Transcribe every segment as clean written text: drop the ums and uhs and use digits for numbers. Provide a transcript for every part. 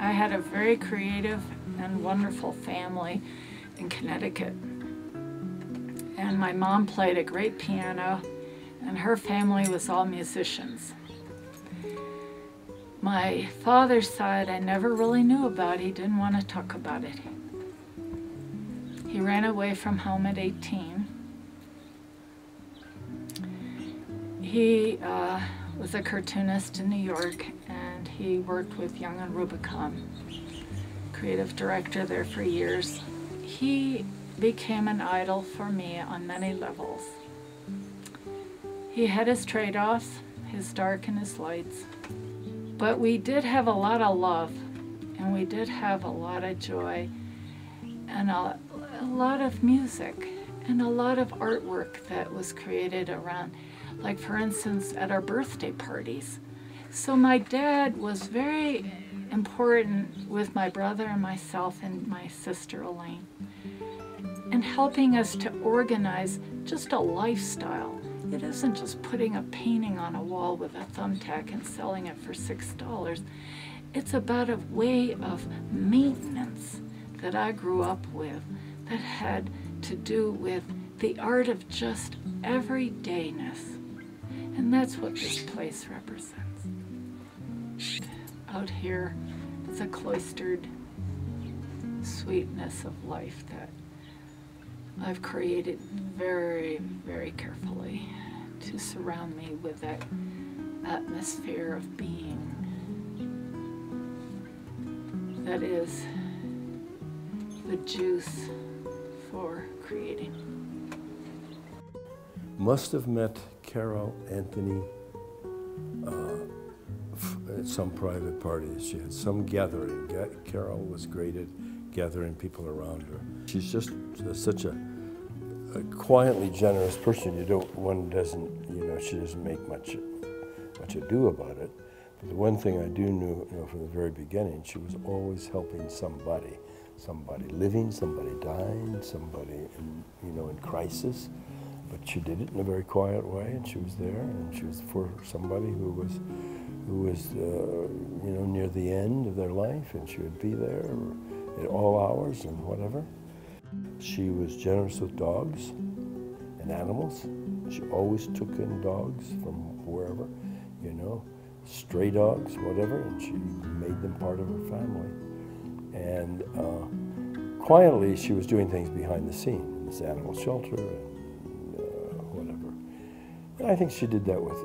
I had a very creative and wonderful family in Connecticut. And my mom played a great piano, and her family was all musicians. My father's side I never really knew about. He didn't want to talk about it. He ran away from home at 18. He was a cartoonist in New York, and he worked with Young and Rubicon, creative director there for years. He became an idol for me on many levels. He had his trade-offs, his dark and his lights, but we did have a lot of love, and we did have a lot of joy, and a lot of music, and a lot of artwork that was created around, like for instance at our birthday parties. So my dad was very important with my brother and myself and my sister Elaine, and helping us to organize just a lifestyle. It isn't just putting a painting on a wall with a thumbtack and selling it for $6. It's about a way of maintenance that I grew up with that had to do with the art of just everydayness. And that's what this place represents. Out here, it's a cloistered sweetness of life that I've created very, very carefully to surround me with that atmosphere of being that is the juice for creating. Must have met Carol Anthony at some private parties. She had some gathering. Carol was great at gathering people around her. She's just such a quietly generous person. One doesn't, she doesn't make much ado about it. But the one thing I do know, from the very beginning, she was always helping somebody living, somebody dying, somebody in crisis. But she did it in a very quiet way, and she was there, and she was for somebody who was near the end of their life, and she would be there at all hours and whatever. She was generous with dogs and animals. She always took in dogs from wherever, stray dogs, whatever, and she made them part of her family. And quietly, she was doing things behind the scenes, in this animal shelter and whatever. And I think she did that with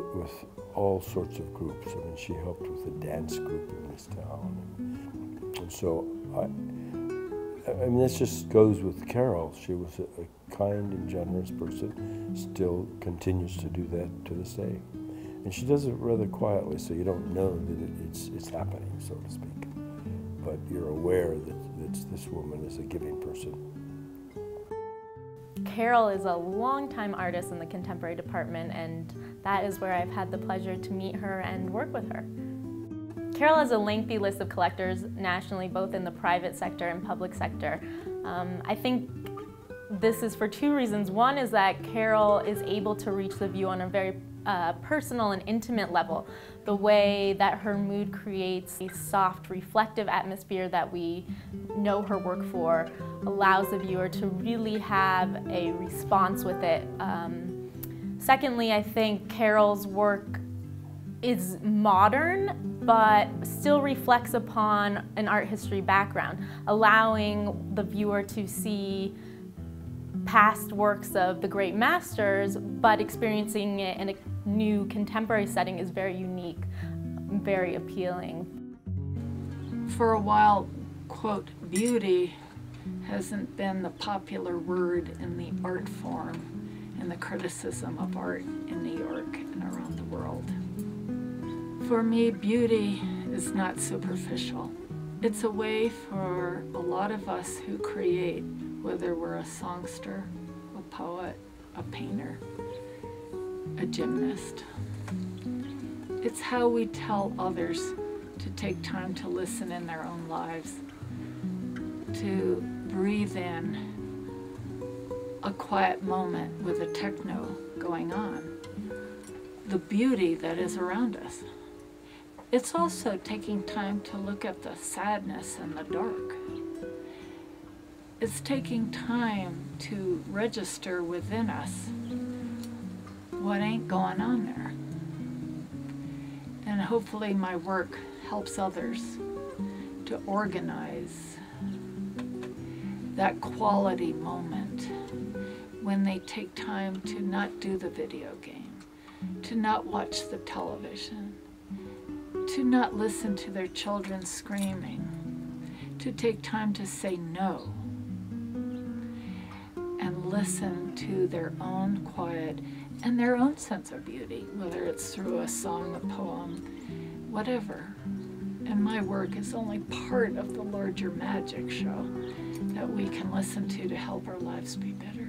all sorts of groups. I mean, she helped with the dance group in this town. And so, this just goes with Carol. She was a kind and generous person, still continues to do that to this day. And she does it rather quietly, so you don't know that it's happening, so to speak. But you're aware that this woman is a giving person. Carol is a longtime artist in the contemporary department, and that is where I've had the pleasure to meet her and work with her. Carol has a lengthy list of collectors nationally, both in the private sector and public sector. I think this is for two reasons. One is that Carol is able to reach the view on a very personal and intimate level. The way that her mood creates a soft, reflective atmosphere that we know her work for allows the viewer to really have a response with it. Secondly, I think Carol's work is modern, but still reflects upon an art history background, allowing the viewer to see past works of the great masters, but experiencing it in a new contemporary setting is very unique, very appealing. For a while, quote, beauty hasn't been the popular word in the art form and the criticism of art in New York and around the world. For me, beauty is not superficial. It's a way for a lot of us who create, whether we're a songster, a poet, a painter, a gymnast. It's how we tell others to take time to listen in their own lives, to breathe in a quiet moment with a techno going on, the beauty that is around us. it's also taking time to look at the sadness and the dark. It's taking time to register within us what ain't going on there. And hopefully my work helps others to organize that quality moment when they take time to not do the video game, to not watch the television, to not listen to their children screaming, to take time to say no and listen to their own quiet and their own sense of beauty, whether it's through a song, a poem, whatever. And my work is only part of the larger magic show that we can listen to help our lives be better.